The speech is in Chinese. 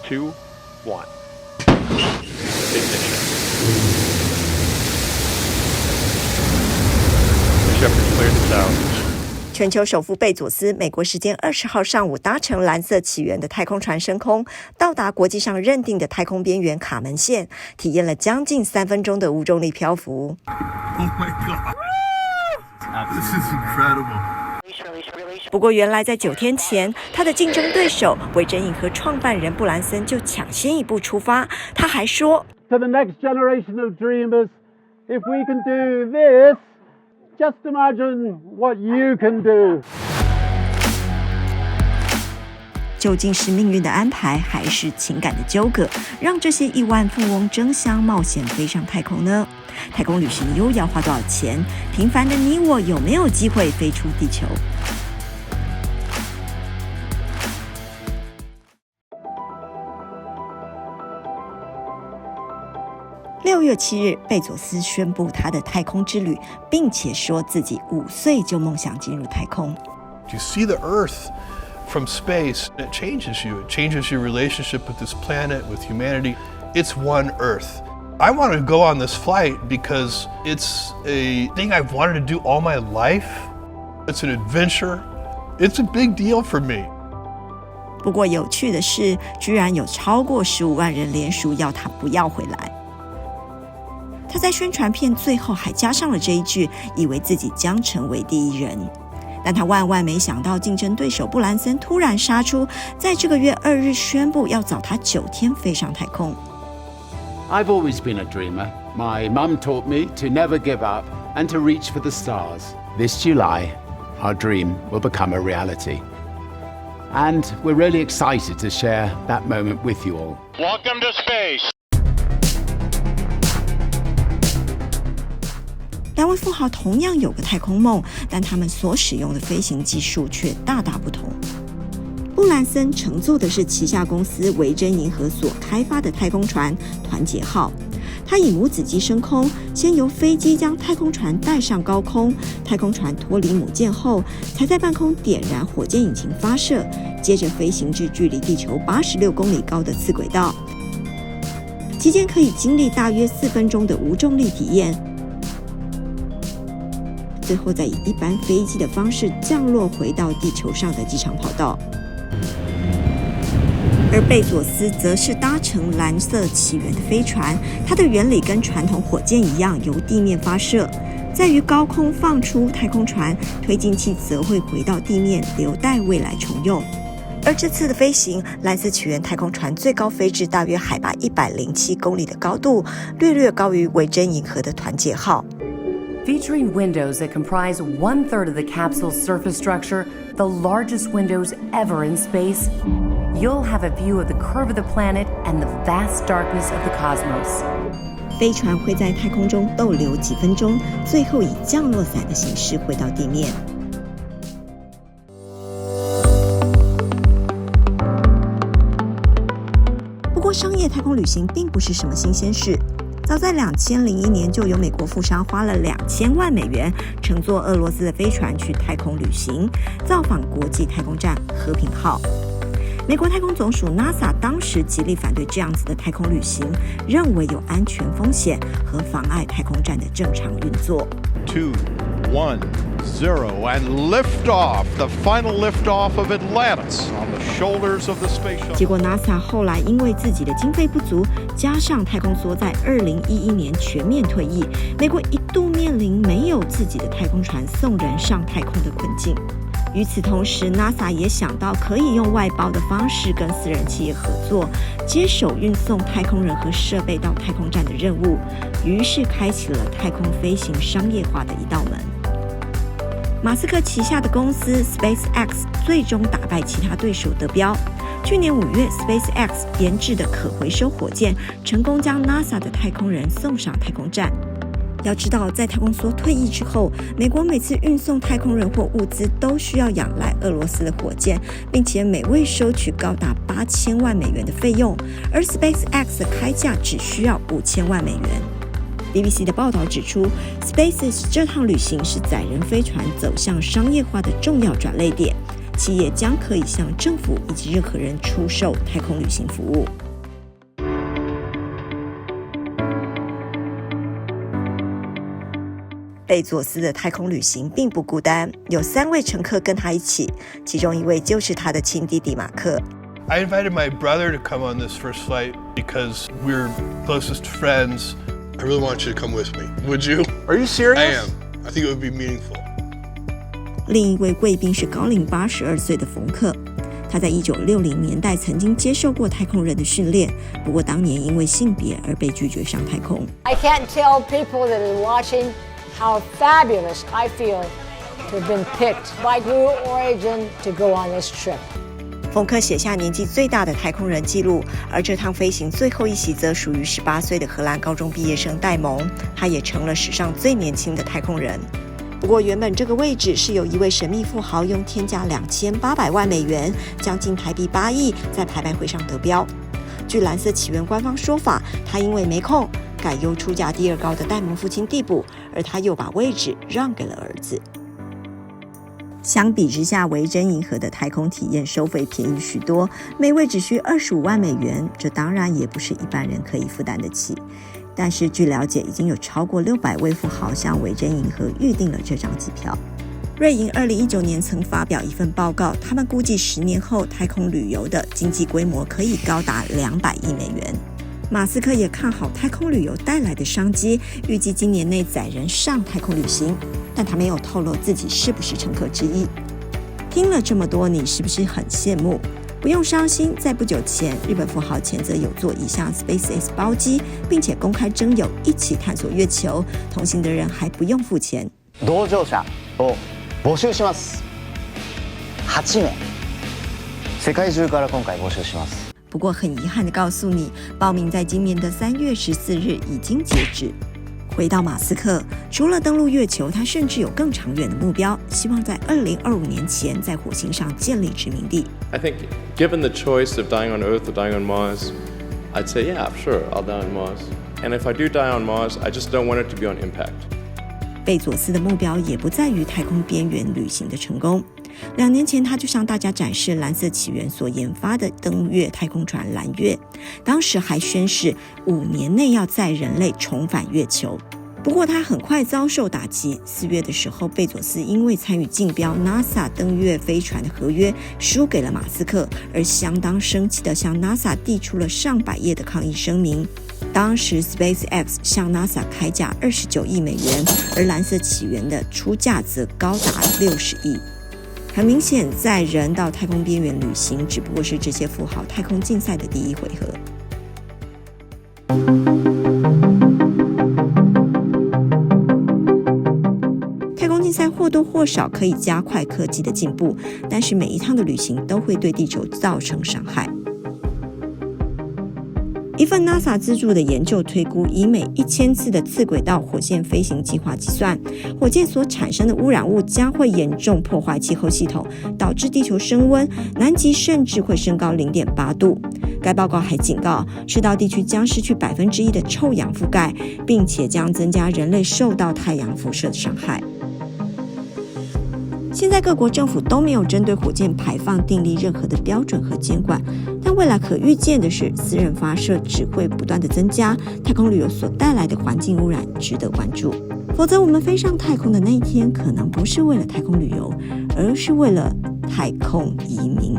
2, 1. Ignition. Shepard cleared the tower. 全球首富贝佐斯美国时间20号上午搭乘蓝色起源的太空船升空，到达国际上认定的太空边缘卡门线，体验了将近3分钟的无重力漂浮。Oh my God! This is incredible. 不过原来在9天前，他的竞争对手维珍银河创办人布兰森就抢先一步出发。他还说 To the next generation of dreamers, if we can do this,Just imagine what you can do. 究竟是命运的安排，还是情感的纠葛，让这些亿万富翁争相冒险飞上太空呢？太空旅行又要花多少钱？平凡的你我有没有机会飞出地球？6月7日，贝佐斯宣布他的太空之旅，并且说自己5岁就梦想进入太空。You see the Earth from space, it changes you. It changes your relationship with this planet, with humanity. It's one Earth. I want to go on this flight because it's a thing I've wanted to do all my life. It's an adventure. It's a big deal for me. 不过有趣的是，居然有超过15万人联署要他不要回来。他在宣传片最后还加上了这一句，以为自己将成为第一人。但他万万没想到，竞争对手布兰森突然杀出，在这个月2日宣布要早他9天飞上太空。I've always been a dreamer. My mum taught me to never give up and to reach for the stars. This July, our dream will become a reality. And we're really excited to share that moment with you all. Welcome to space. 两位富豪同样有个太空梦，但他们所使用的飞行技术却大大不同。布兰森乘坐的是旗下公司维珍银河所开发的太空船团结号，他以母子机升空，先由飞机将太空船带上高空，太空船脱离母舰后，才在半空点燃火箭引擎发射，接着飞行至距离地球86公里高的次轨道，期间可以经历大约4分钟的无重力体验，最后再以一般飞机的方式降落回到地球上的机场跑道。而贝佐斯则是搭乘蓝色起源的飞船，它的原理跟传统火箭一样，由地面发射，在于高空放出太空船，推进器则会回到地面，留待未来重用。而这次的飞行，蓝色起源太空船最高飞至大约海拔107公里的高度，略高于维珍银河的团结号。Featuring windows that comprise 1/3 of the capsule's surface structure, the largest windows ever in space, you'll have a view of the curve of the planet and the vast darkness of the cosmos. 飞船会在太空中逗留几分钟，最后以降落伞的形式回到地面。不过，商业太空旅行并不是什么新鲜事。早在2001年，就有美国富商花了2000万美元乘坐俄罗斯的飞船去太空旅行，造访国际太空站和平号。美国太空总署 NASA 当时极力反对这样子的太空旅行，认为有安全风险和妨碍太空站的正常运作。2, 1, 0, and liftoff, the final liftoff of Atlantis on the shoulders of the space shuttle. 结果 NASA 后来因为自己的经费不足，加上太空梭在2011年全面退役，美国一度面临没有自己的太空船送人上太空的困境。与此同时 NASA 也想到可以用外包的方式跟私人企业合作，接手运送太空人和设备到太空站的任务，于是开启了太空飞行商业化的一道门。马斯克旗下的公司 SpaceX 最终打败其他对手得标。去年5月 SpaceX 研制的可回收火箭成功将 NASA 的太空人送上太空站。要知道，在太空梭退役之后，美国每次运送太空人或物资都需要仰赖俄罗斯的火箭，并且每位收取高达8000万美元的费用，而 SpaceX 的开价只需要5000万美元。BBC 的报道指出 ，SpaceX 这趟旅行是载人飞船走向商业化的重要转捩点。企业将可以向政府以及任何人出售太空旅行服务。贝佐斯的太空旅行并不孤单，有3位乘客跟他一起，其中一位就是他的亲弟弟马克。I invited my brother to come on this first flight because we're closest friends. I really want you to come with me. Would you? Are you serious? I am. I think it would be meaningful. 另一位贵宾是高龄82岁的冯克，他在1960年代曾经接受过太空人的训练，不过当年因为性别而被拒绝上太空。I can't tell people that are watching how fabulous I feel to have been picked by Blue Origin to go on this trip. 冯克写下年纪最大的太空人记录，而这趟飞行最后一席则属于18岁的荷兰高中毕业生戴蒙，他也成了史上最年轻的太空人。不过原本这个位置是由一位神秘富豪用天价2800万美元，将近台币8亿，在拍卖会上得标。据蓝色起源官方说法，他因为没空，改由出价第2高的戴蒙父亲递补，而他又把位置让给了儿子。相比之下，维珍银河的太空体验收费便宜许多，每位只需25万美元，这当然也不是一般人可以负担得起。但是据了解，已经有超过600位富豪向维珍银河预订了这张机票。瑞银2019年曾发表一份报告，他们估计10年后太空旅游的经济规模可以高达200亿美元。马斯克也看好太空旅游带来的商机，预计今年内载人上太空旅行，但他没有透露自己是不是乘客之一。听了这么多，你是不是很羡慕？不用伤心，在不久前，日本富豪前泽有做一项 SpaceX 包机，并且公开征友一起探索月球，同行的人还不用付钱。同乗者を募集します。8名。世界中から今回募集します。不过很遗憾地告诉你，报名在今年的3月14日已经截止。回到马斯克，除了登陆月球，他甚至有更长远的目标，希望在2025年前在火星上建立殖民地。I think given the choice of dying on Earth or dying on Mars, I'd say, yeah, sure, I'll die on Mars. And if I do die on Mars, I just don't want it to be on impact. 贝佐斯的目标也不在于太空边缘旅行的成功。2年前，他就向大家展示蓝色起源所研发的登月太空船蓝月，当时还宣示5年内要载人类重返月球。不过他很快遭受打击。4月的时候，贝佐斯因为参与竞标 NASA 登月飞船的合约，输给了马斯克，而相当生气地向 NASA 递出了上百页的抗议声明。当时 SpaceX 向 NASA 开价29亿美元，而蓝色起源的出价则高达60亿。很明显，载人到太空边缘旅行只不过是这些富豪太空竞赛的第一回合。太空竞赛或多或少可以加快科技的进步，但是每一趟的旅行都会对地球造成伤害。一份 NASA 资助的研究推估，以每1000次的次轨道火箭飞行计划计算，火箭所产生的污染物将会严重破坏气候系统，导致地球升温，南极甚至会升高 0.8 度。该报告还警告，赤道地区将失去1%的臭氧覆盖，并且将增加人类受到太阳辐射的伤害。现在各国政府都没有针对火箭排放订立任何的标准和监管，但未来可预见的是，私人发射只会不断的增加，太空旅游所带来的环境污染值得关注。否则，我们飞上太空的那一天，可能不是为了太空旅游，而是为了太空移民。